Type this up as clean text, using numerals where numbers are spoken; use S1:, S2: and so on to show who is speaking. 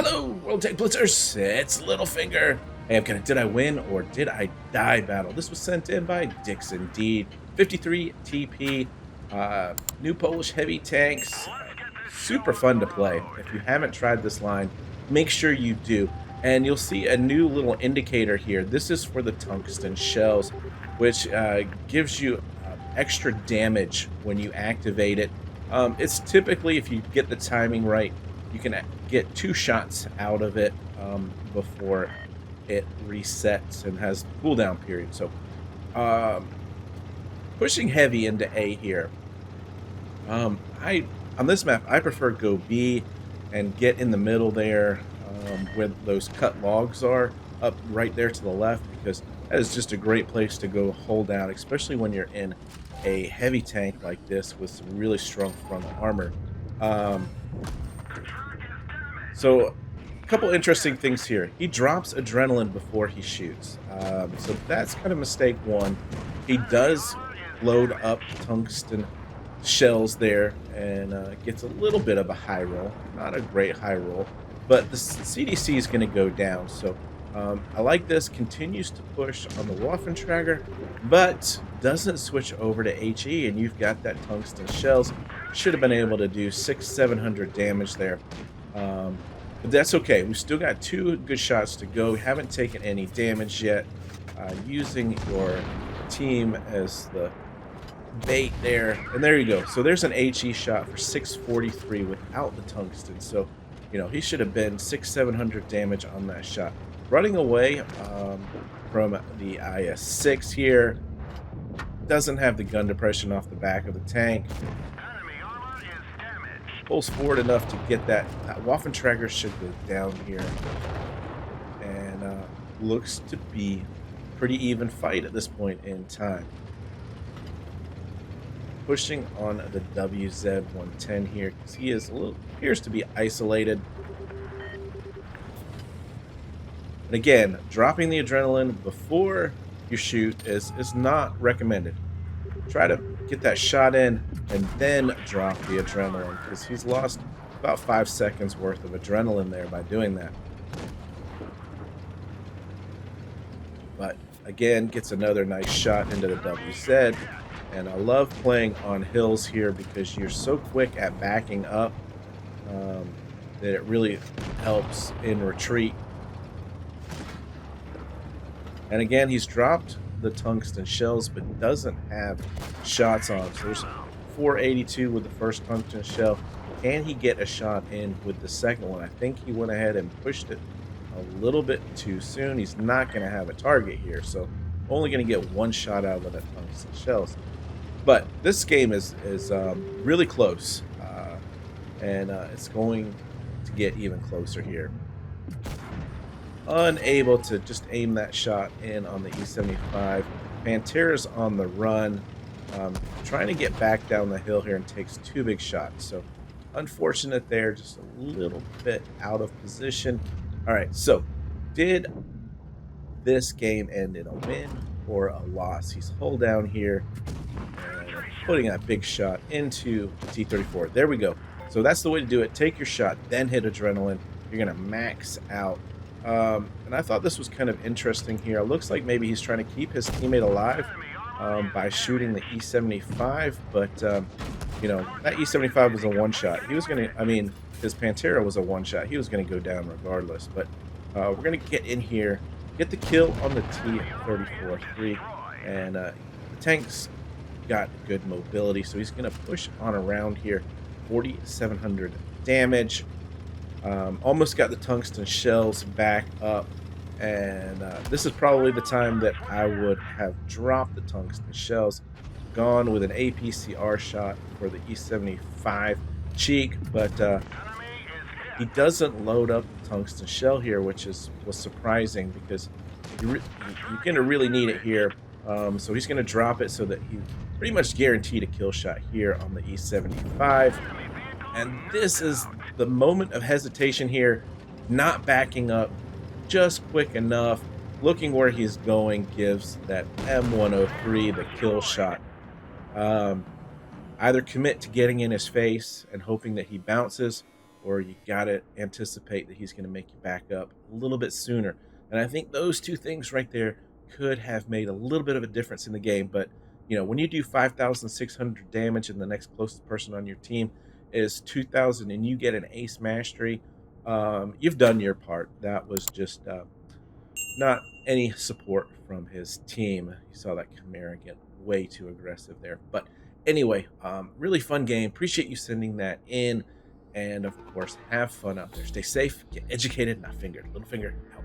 S1: Hello, World Tech Blitzers. It's Littlefinger. Hey, I'm gonna did I win or did I die battle? This was sent in by Dixon Deed. 53 TP, new Polish heavy tanks. Super fun to play. If you haven't tried this line, make sure you do. And you'll see a new little indicator here. This is for the tungsten shells, which gives you extra damage when you activate it. It's typically, if you get the timing right, you can get 2 shots out of it before it resets and has cooldown period. So um, pushing heavy into A here. I on this map I prefer go B and get in the middle there where those cut logs are up right there to the left, because that is just a great place to go hold down, especially when you're in a heavy tank like this with some really strong frontal armor. Um, so a couple interesting things here. He drops adrenaline before he shoots. So that's kind of mistake one. He does load up tungsten shells there and gets a little bit of a high roll. Not a great high roll, but the CDC is going to go down. So I like this. Continues to push on the Waffentrager, but doesn't switch over to HE, and you've got that tungsten shells. Should have been able to do 600-700 damage there. But that's okay. We've still got 2 good shots to go. We haven't taken any damage yet. Using your team as the bait there. And there you go. So there's an HE shot for 643 without the tungsten. So, he should have been 600-700 damage on that shot. Running away from the IS-6 here. Doesn't have the gun depression off the back of the tank. Pulls forward enough to get that. Waffentrager should go down here. And looks to be pretty even fight at this point in time. Pushing on the WZ-110 here, because he is appears to be isolated. And again, dropping the adrenaline before you shoot is not recommended. Try to get that shot in and then drop the adrenaline, because he's lost about 5 seconds worth of adrenaline there by doing that. But again, gets another nice shot into the WZ. And I love playing on hills here because you're so quick at backing up that it really helps in retreat. And again, he's dropped the tungsten shells but doesn't have shots on. So there's 482 with the first tungsten shell. Can he get a shot in with the second one? I think he went ahead and pushed it a little bit too soon. He's not going to have a target here, so only going to get 1 shot out of the tungsten shells. But this game is really close, and it's going to get even closer here. Unable to just aim that shot in on the E75. Pantera's on the run, trying to get back down the hill here, and takes 2 big shots. So unfortunate there, just a little bit out of position. All right, so did this game end in a win or a loss? He's hull down here and putting that big shot into T-34. There we go. So that's the way to do it. Take your shot, then hit adrenaline. You're going to max out. And I thought this was kind of interesting here. It looks like maybe he's trying to keep his teammate alive by shooting the E75. But, that E75 was a 1-shot. He was going to, his Pantera was a 1-shot. He was going to go down regardless. But we're going to get in here, get the kill on the T-34-3. And the tank's got good mobility, so he's going to push on around here. 4,700 damage. Almost got the tungsten shells back up, and this is probably the time that I would have dropped the tungsten shells, gone with an APCR shot for the E75 cheek, but he doesn't load up the tungsten shell here, which was surprising, because you're going to really need it here. So he's going to drop it so that he's pretty much guaranteed a kill shot here on the E75. And this is the moment of hesitation here, not backing up just quick enough. Looking where he's going gives that M103 the kill shot. Either commit to getting in his face and hoping that he bounces, or you got to anticipate that he's going to make you back up a little bit sooner. And I think those two things right there could have made a little bit of a difference in the game. But, when you do 5,600 damage and the next closest person on your team is 2,000 and you get an ace mastery, you've done your part. That was just not any support from his team. You saw that Chimera get way too aggressive there. But anyway, really fun game. Appreciate you sending that in. And of course, have fun out there. Stay safe, get educated, not fingered. Littlefinger out.